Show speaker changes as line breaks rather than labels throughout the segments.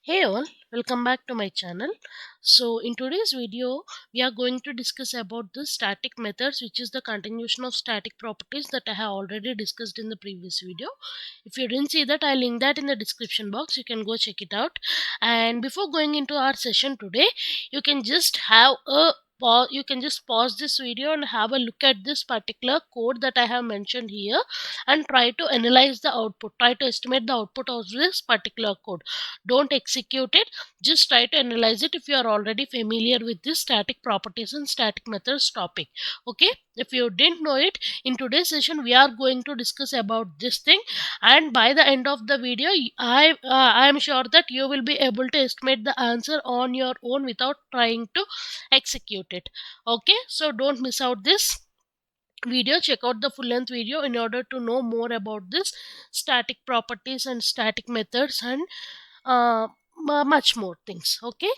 Hey all, welcome back to my channel. So in today's video, we are going to discuss about the static methods, which is the continuation of static properties that I have already discussed in the previous video. If you didn't see that, I'll link that in the description box. You can go check it out. And before going into our session today, you can just have a you can just pause this video and have a look at this particular code that I have mentioned here and try to analyze the output. Try to estimate the output of this particular code. Don't execute it, just try to analyze it if you are already familiar with this static properties and static methods topic. Okay, if you didn't know it, in today's session we are going to discuss about this thing, and by the end of the video I am sure that you will be able to estimate the answer on your own without trying to execute it. Okay, so don't miss out this video. Check out the full length video in order to know more about this static properties and static methods and uh, much more things. Okay,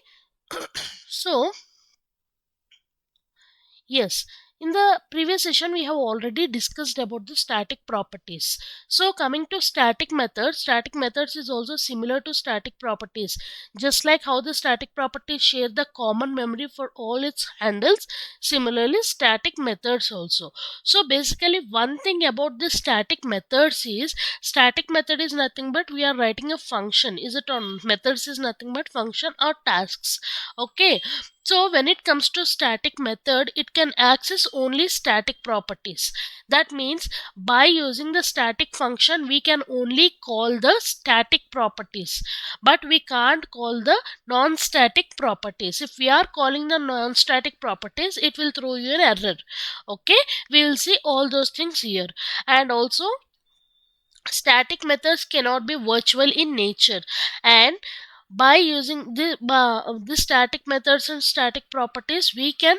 so yes, in the previous session we have already discussed about the static properties. So coming to static methods is also similar to static properties. Just like how the static properties share the common memory for all its handles, similarly static methods also. So basically one thing about the static methods is static method is nothing but we are writing a function. Is it on methods is nothing but function or tasks. Okay, so when it comes to static method, it can access only static properties. That means by using the static function, we can only call the static properties, but we can't call the non-static properties. If we are calling the non-static properties, it will throw you an error. Okay, we will see all those things here. And also static methods cannot be virtual in nature, and by using the static methods and static properties we can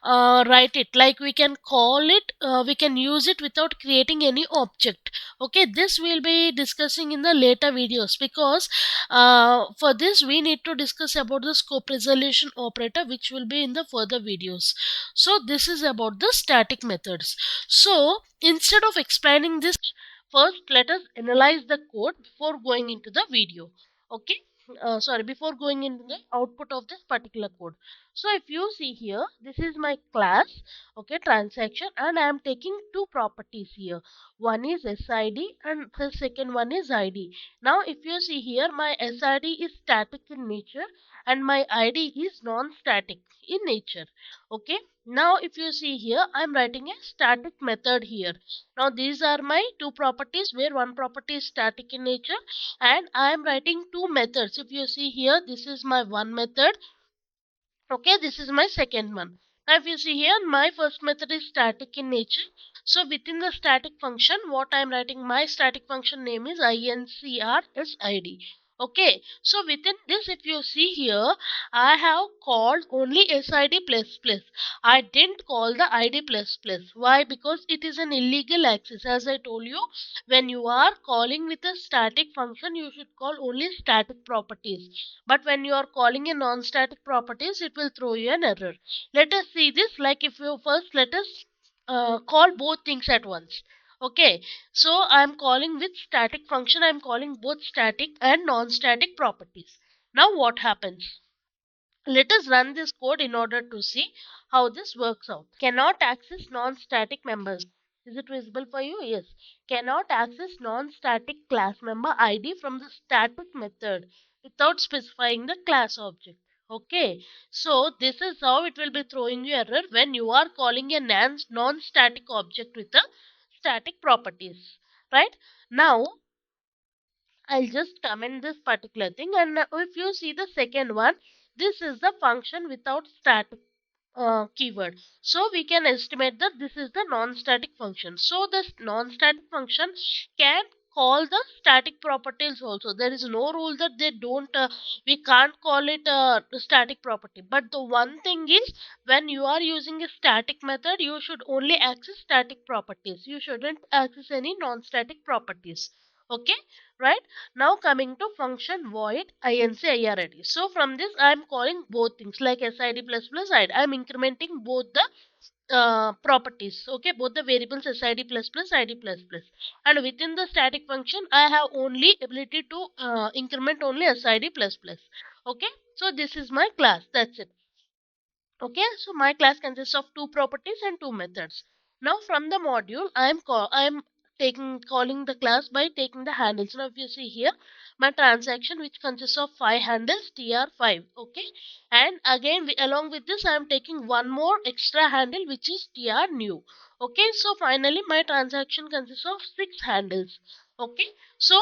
write it like we can call it, we can use it without creating any object. Okay, this we'll be discussing in the later videos, because for this we need to discuss about the scope resolution operator, which will be in the further videos. So this is about the static methods. So instead of explaining this, first, let us analyze the code before going into the video. Okay, sorry, before going into the output of this particular code. So, if you see here, this is my class, okay, transaction, and I am taking two properties here. One is SID and the second one is ID. Now, if you see here, my SID is static in nature and my ID is non-static in nature. Okay, now if you see here, I am writing a static method here. Now these are my two properties, where one property is static in nature and I am writing two methods. If you see here, this is my one method. Okay, this is my second one. Now if you see here, my first method is static in nature. So within the static function, what I am writing, my static function name is incrsid. Okay, so within this, if you see here, I have called only sid plus plus. I didn't call the id plus plus. Why? Because it is an illegal access. As I told you, when you are calling with a static function, you should call only static properties. But when you are calling a non-static properties, it will throw you an error. Let us see this. Like if you first let us call both things at once. Okay, so I'm calling with static function. I'm calling both static and non-static properties. Now what happens? Let us run this code in order to see how this works out. Cannot access non-static members. Is it visible for you? Yes. Cannot access non-static class member ID from the static method without specifying the class object. Okay. So this is how it will be throwing you error when you are calling a non-static object with a static properties. Right? Now I'll just comment this particular thing, and if you see the second one, this is the function without static keyword. So we can estimate that this is the non-static function. So this non-static function can call the static properties also. There is no rule that they don't, we can't call it a static property. But the one thing is, when you are using a static method, you should only access static properties. You shouldn't access any non-static properties. Okay, right? Now coming to function void incird. So from this I am calling both things like sid plus plus id. I am incrementing both the properties, okay, both the variables sid plus plus id plus plus, and within the static function I have only ability to increment only sid plus plus. Okay, so this is my class, that's it. Okay, so my class consists of two properties and two methods. Now from the module, I am taking calling the class by taking the handles. Now if you see here, my transaction which consists of 5 handles tr5. Okay, and again along with this, I am taking one more extra handle which is tr new. Okay, so finally my transaction consists of 6 handles. Okay, so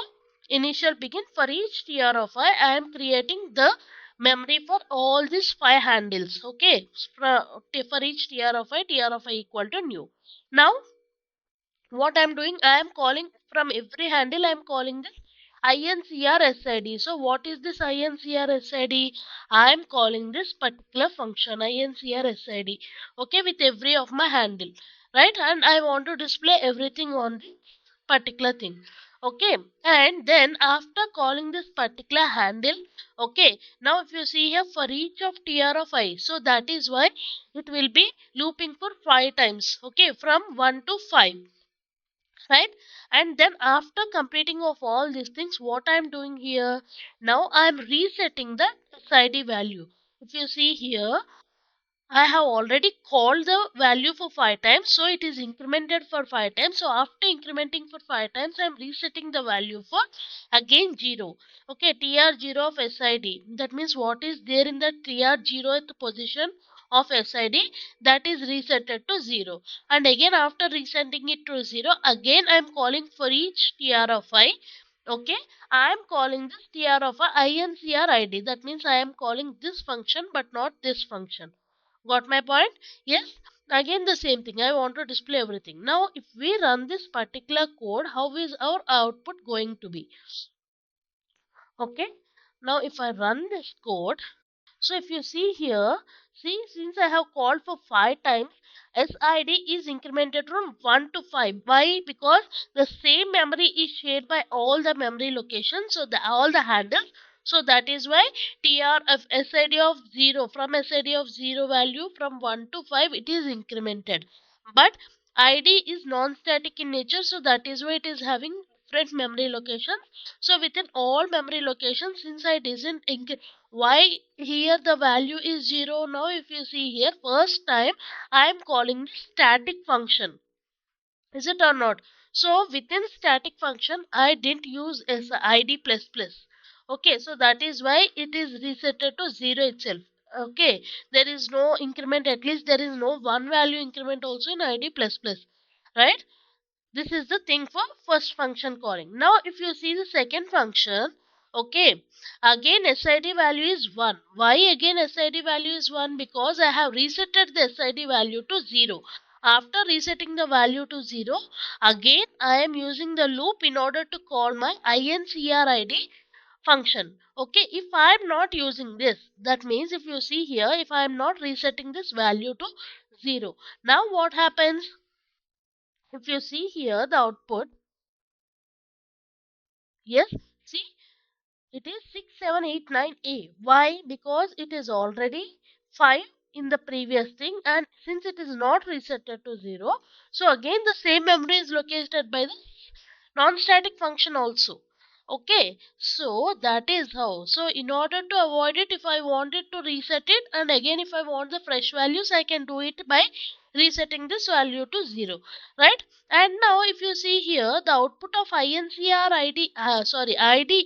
initial begin for each tr of I am creating the memory for all these 5 handles. Okay, for each tr of I equal to new. Now what I'm doing, I am calling from every handle, I am calling this incrsid. So what is this incrsid? I am calling this particular function incrsid, okay, with every of my handle, right? And I want to display everything on the particular thing. Okay, and then after calling this particular handle, okay, now if you see here for each of tr of I, so that is why it will be looping for 5 times, okay, from 1 to 5, right? And then after completing of all these things, what I'm doing here, now I'm resetting the sid value. If you see here, I have already called the value for 5 times, so it is incremented for 5 times. So after incrementing for 5 times, I am resetting the value for again 0. Okay, tr0 of sid. That means what is there in the tr0th position of sid, that is resetted to 0. And again after resetting it to 0, again I am calling for each tr of I. Okay, I am calling this tr of I incrid. That means I am calling this function but not this function. Got my point? Yes. Again the same thing. I want to display everything. Now if we run this particular code, how is our output going to be? Okay. Now if I run this code, so if you see here, see, since I have called for 5 times, SID is incremented from 1 to 5. Why? Because the same memory is shared by all the memory locations, so all the handles. So that is why TR of SID of 0, from SID of 0 value from 1 to 5 it is incremented. But ID is non-static in nature, so that is why it is having different memory locations. So within all memory locations, since I didn't why here the value is 0. Now if you see here, first time I am calling static function, is it or not? So within static function I didn't use as id plus plus. Okay, so that is why it is resetted to 0 itself. Okay, there is no increment, at least there is no one value increment also in id plus plus, right? This is the thing for first function calling. Now if you see the second function, okay, again sid value is 1. Why again sid value is 1? Because I have resetted the sid value to 0. After resetting the value to 0, again I am using the loop in order to call my incrid function. Okay, if I am not using this, that means if you see here, if I am not resetting this value to 0, now what happens? If you see here the output, yes, see, it is 6789A. Why? Because it is already 5 in the previous thing, and since it is not resetted to 0, so again the same memory is located by the non-static function also. Okay, so that is how. So in order to avoid it, if I wanted to reset it, and again if I want the fresh values, I can do it by resetting this value to 0, right? And now if you see here, the output of id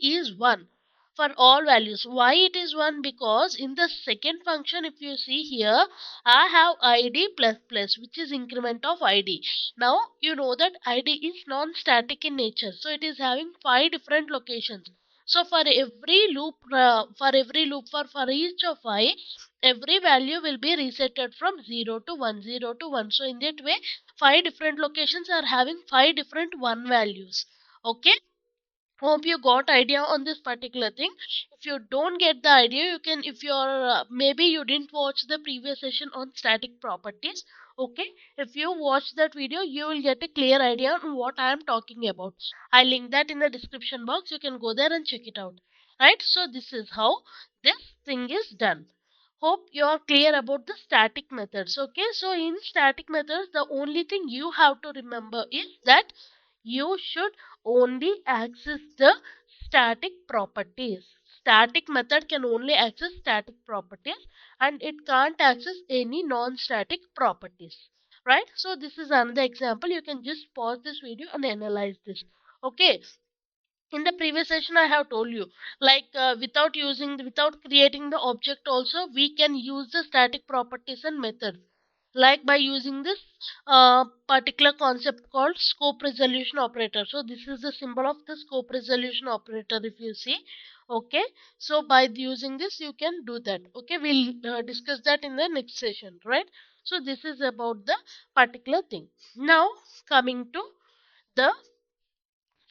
is 1 for all values. Why it is 1? Because in the second function, if you see here, I have id plus plus, which is increment of id. Now you know that id is non-static in nature, so it is having 5 different locations. So for each of I, every value will be resetted from 0 to 1, 0 to 1. So in that way, 5 different locations are having 5 different 1 values. Okay, hope you got idea on this particular thing. If you don't get the idea, you can, if you're maybe you didn't watch the previous session on static properties, Okay, if you watch that video, you will get a clear idea on what I am talking about. I link that in the description box. You can go there and check it out. Right? So this is how this thing is done. Hope you are clear about the static methods. Okay, so in static methods, the only thing you have to remember is that you should only access the static properties. Static method can only access static properties and it can't access any non-static properties, right? So this is another example. You can just pause this video and analyze this. Okay, in the previous session I have told you, like without creating the object also we can use the static properties and methods, like by using this particular concept called scope resolution operator. So this is the symbol of the scope resolution operator, if you see. Okay, so by using this you can do that. Okay, we'll discuss that in the next session, right? So this is about the particular thing. Now coming to the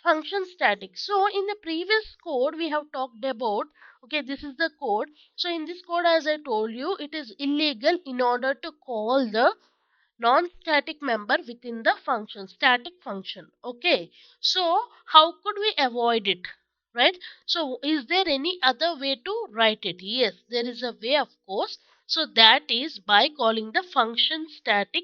function static. So in the previous code we have talked about, okay, this is the code. So in this code, as I told you, it is illegal in order to call the non-static member within the function, static function. Okay, so how could we avoid it, right? So is there any other way to write it? Yes, there is a way, of course. So that is by calling the function static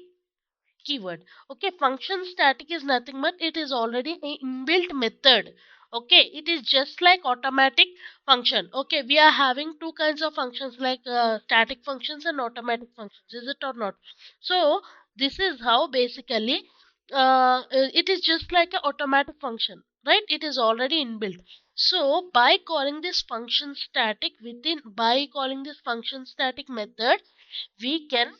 keyword. Okay, function static is nothing but it is already a inbuilt method. Okay, it is just like automatic function. Okay, we are having two kinds of functions, like static functions and automatic functions, is it or not? So this is how basically it is just like an automatic function, right? It is already inbuilt. So by calling this function static method, we can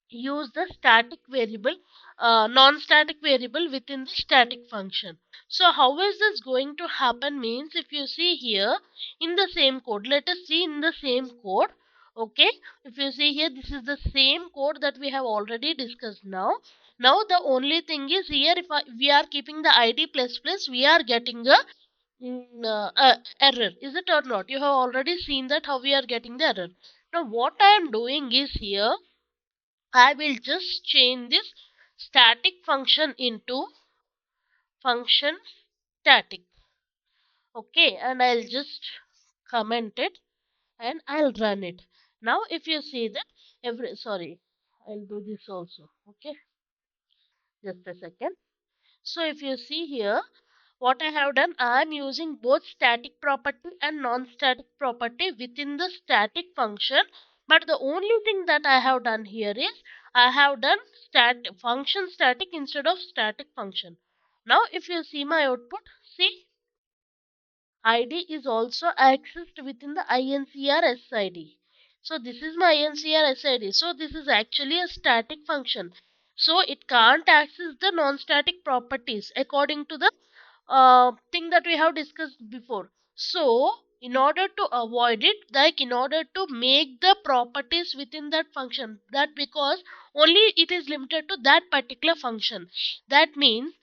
use the static variable, non-static variable within the static function. So how is this going to happen means, if you see here in the same code, let us see in the same code. Okay, if you see here, this is the same code that we have already discussed. Now the only thing is here, we are keeping the id plus plus, we are getting a error, is it or not? You have already seen that how we are getting the error. Now what I am doing is here, I will just change this static function into function static. Okay, and I'll just comment it and I'll run it. Now if you see that sorry, I'll do this also. Okay, just a second. So if you see here, what I have done, I am using both static property and non-static property within the static function. But the only thing that I have done here is I have done function static instead of static function. Now if you see my output, see, ID is also accessed within the INCR SID. So this is my INCR SID. So this is actually a static function. So it can't access the non-static properties according to the thing that we have discussed before. So in order to avoid it, like in order to make the properties within that function, that because only it is limited to that particular function. That means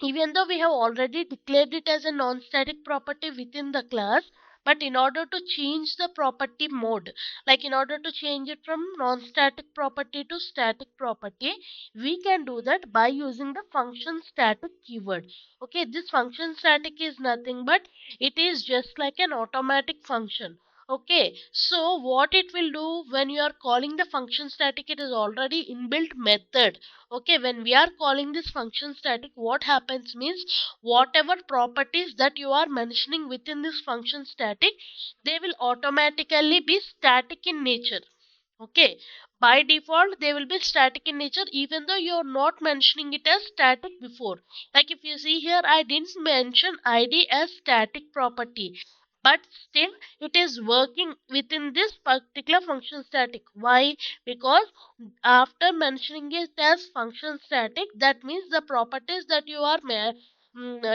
even though we have already declared it as a non-static property within the class, but in order to change the property mode, like in order to change it from non-static property to static property, we can do that by using the function static keyword. Okay, this function static is nothing but it is just like an automatic function. Okay, so what it will do when you are calling the function static, it is already inbuilt method. Okay, when we are calling this function static, what happens means whatever properties that you are mentioning within this function static, they will automatically be static in nature. Okay, by default they will be static in nature even though you're not mentioning it as static before. Like if you see here, I didn't mention id as static property, but still it is working within this particular function static. Why? Because after mentioning it as function static, that means the properties that you are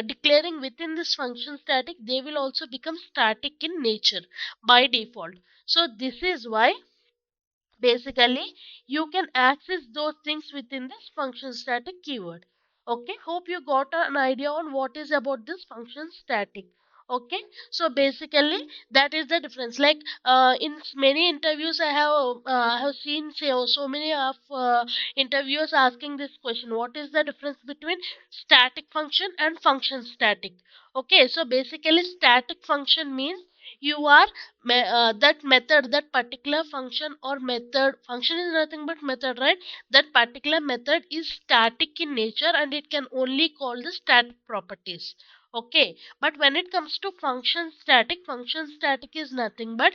declaring within this function static, they will also become static in nature by default. So this is why basically you can access those things within this function static keyword. Okay, hope you got an idea on what is about this function static. Okay, so basically that is the difference. Like in many interviews I have seen so many of interviewers asking this question: what is the difference between static function and function static? Okay, so basically static function means you are that method, that particular function or method, function is nothing but method, right? That particular method is static in nature and it can only call the static properties. Okay, but when it comes to function static is nothing but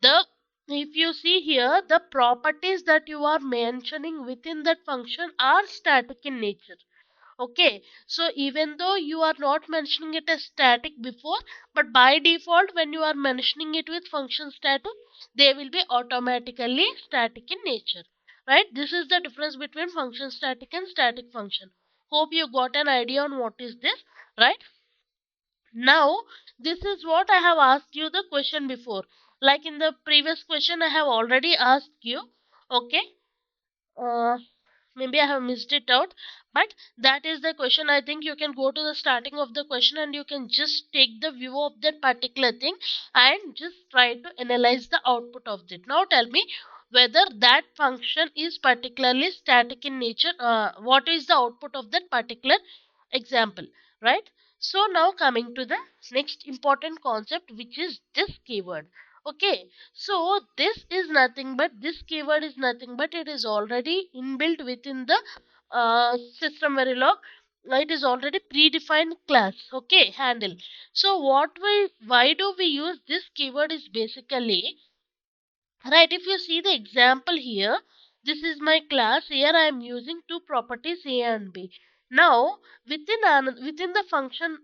the, if you see here, the properties that you are mentioning within that function are static in nature. Okay, so even though you are not mentioning it as static before, but by default, when you are mentioning it with function static, they will be automatically static in nature. Right? This is the difference between function static and static function. Hope you got an idea on what is this, right? Now, this is what I have asked you the question before. Like in the previous question, I have already asked you. Okay. Uh, Maybe I have missed it out, but that is the question. I think you can go to the starting of the question and you can just take the view of that particular thing and just try to analyze the output of it. Now, tell me whether that function is particularly static in nature. What is the output of that particular example, right? So now coming to the next important concept, which is this keyword. Okay, so this keyword is nothing but it is already inbuilt within the system Verilog. It is already predefined class. Okay, handle. So why do we use this keyword is basically, right, if you see the example here, this is my class. Here I am using two properties A and B. Now, within the function,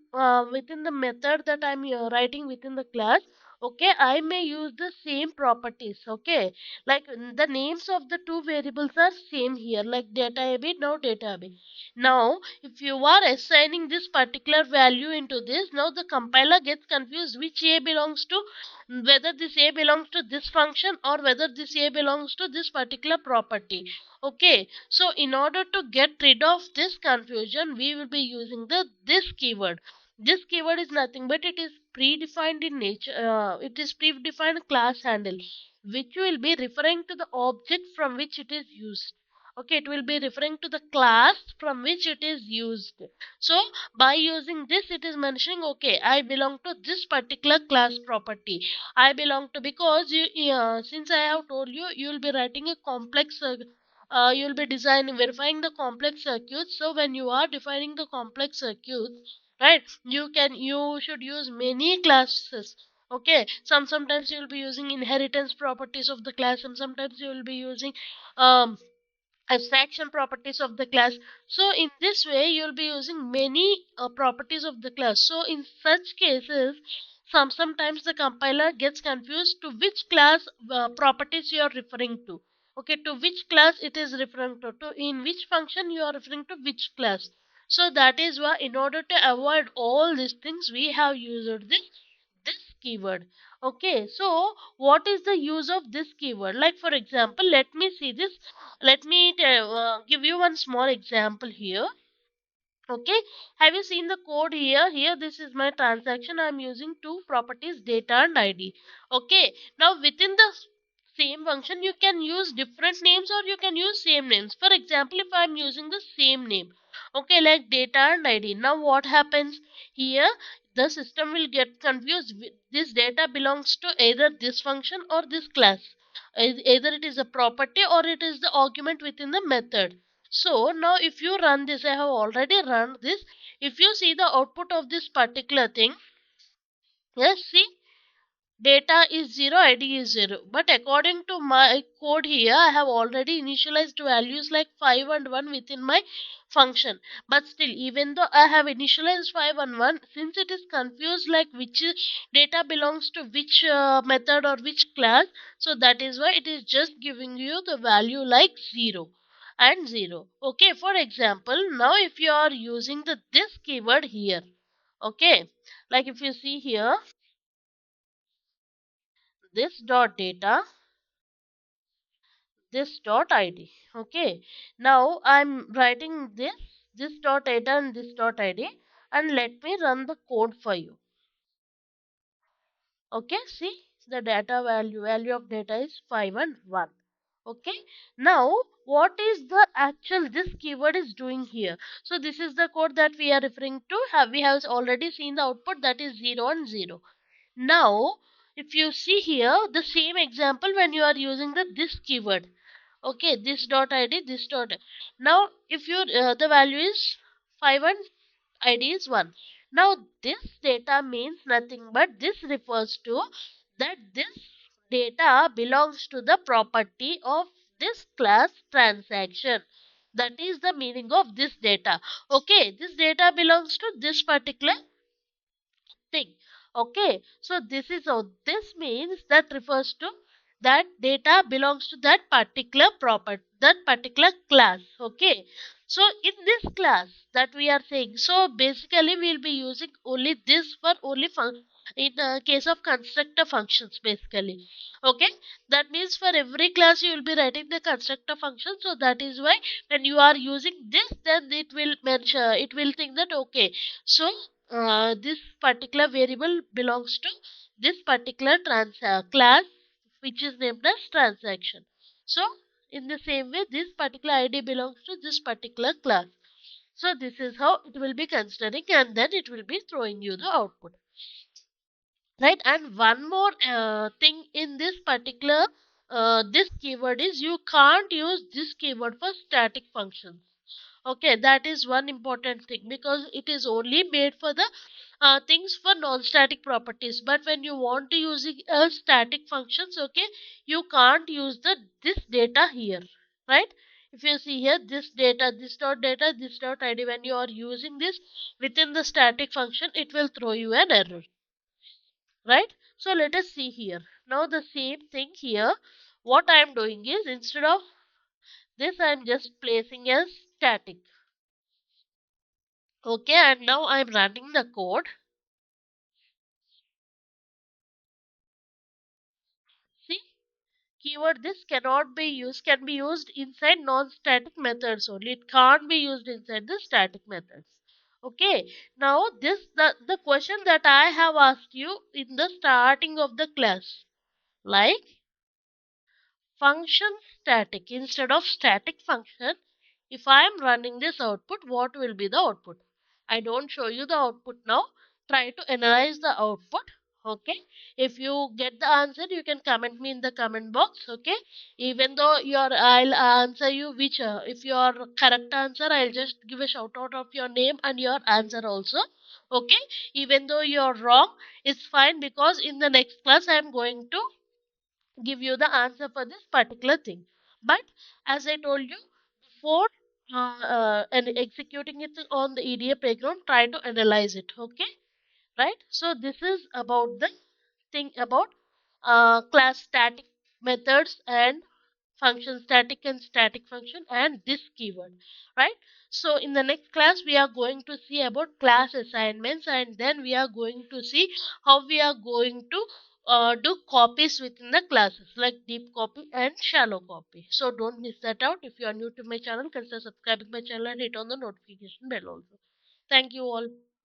within the method that I am writing within the class, okay, I may use the same properties. Okay, like the names of the two variables are same here, like data AB, now data AB. Now, if you are assigning this particular value into this, now the compiler gets confused which A belongs to, whether this A belongs to this function or whether this A belongs to this particular property. Okay, so in order to get rid of this confusion, we will be using the this keyword. This keyword is nothing but it is predefined in nature. It is predefined class handle, which will be referring to the object from which it is used. Okay, it will be referring to the class from which it is used. So by using this, it is mentioning, okay, I belong to this particular class property. I belong to, because since I have told you, you will be writing a complex you will be designing, verifying the complex circuits. So when you are defining the complex circuits, right, you should use many classes. Okay, sometimes you will be using inheritance properties of the class, and sometimes you will be using um abstraction properties of the class. So in this way you will be using many properties of the class. So in such cases, sometimes the compiler gets confused to which class properties you are referring to. Okay, to which class it is referring to in which function you are referring to which class. So that is why, in order to avoid all these things, we have used this keyword. Okay, so what is the use of this keyword? Like for example, let me see this. Let me give you one small example here. Okay, have you seen the code here? Here, this is my transaction. I'm using two properties, data and ID. Okay, now within the same function, you can use different names or you can use same names. For example, if I'm using the same name, okay, like data and ID. Now what happens here? The system will get confused. This data belongs to either this function or this class. Either it is a property or it is the argument within the method. So now if you run this, I have already run this. If you see the output of this particular thing, yes, see, data is 0, ID is 0. But according to my code here, I have already initialized values like 5 and 1 within my function. But still, even though I have initialized 5 and 1, since it is confused like which data belongs to which method or which class, so that is why it is just giving you the value like 0 and 0. Okay, for example, now if you are using this keyword here, okay, like if you see here, this dot data, this dot id. Okay, now I'm writing this dot data and this dot id, and let me run the code for you. Okay, see the data value of data is 5 and 1. Okay, now what is the actual this keyword is doing here? So this is the code that we are referring to. We have already seen the output, that is 0 and 0. Now if you see here the same example, when you are using this keyword, okay, this dot id, this dot, now if you the value is 5 and id is 1. Now this data means nothing but this refers to that this data belongs to the property of this class transaction. That is the meaning of this data. Okay, this data belongs to this particular thing. Okay, so this is how this means, that refers to that data belongs to that particular property, that particular class. Okay, so in this class that we are saying, so basically we'll be using only this for only in case of constructor functions basically. Okay, that means for every class you will be writing the constructor function. So that is why when you are using this, then it will mention, it will think that okay, so this particular variable belongs to this particular class, which is named as transaction. So in the same way, this particular id belongs to this particular class. So this is how it will be considering, and then it will be throwing you the output, right? And one more thing in this particular this keyword is, you can't use this keyword for static functions. Okay, that is one important thing, because it is only made for the things for non-static properties. But when you want to use it as static functions, okay, you can't use this data here, right? If you see here, this data, this dot data, this dot id, when you are using this within the static function, it will throw you an error, right? So let us see here. Now the same thing here, what I am doing is, instead of this, I am just placing as static. Okay, and now I'm running the code. See, keyword this cannot be used, can be used inside non-static methods only. It can't be used inside the static methods. Okay, now this the question that I have asked you in the starting of the class, like function static instead of static function, if I am running this output, what will be the output? I don't show you the output now. Try to analyze the output. Okay, if you get the answer, you can comment me in the comment box. Okay, even though I'll answer you which if your correct answer, I'll just give a shout out of your name and your answer also. Okay, even though you're wrong, it's fine, because in the next class I'm going to give you the answer for this particular thing. But as I told you before, and executing it on the EDA playground, try to analyze it. Okay, right? So this is about the thing about class static methods and function, static and static function, and this keyword, right? So in the next class we are going to see about class assignments, and then we are going to see how we are going to do copies within the classes, like deep copy and shallow copy. So don't miss that out. If you are new to my channel, consider subscribing my channel and hit on the notification bell also. Thank you all.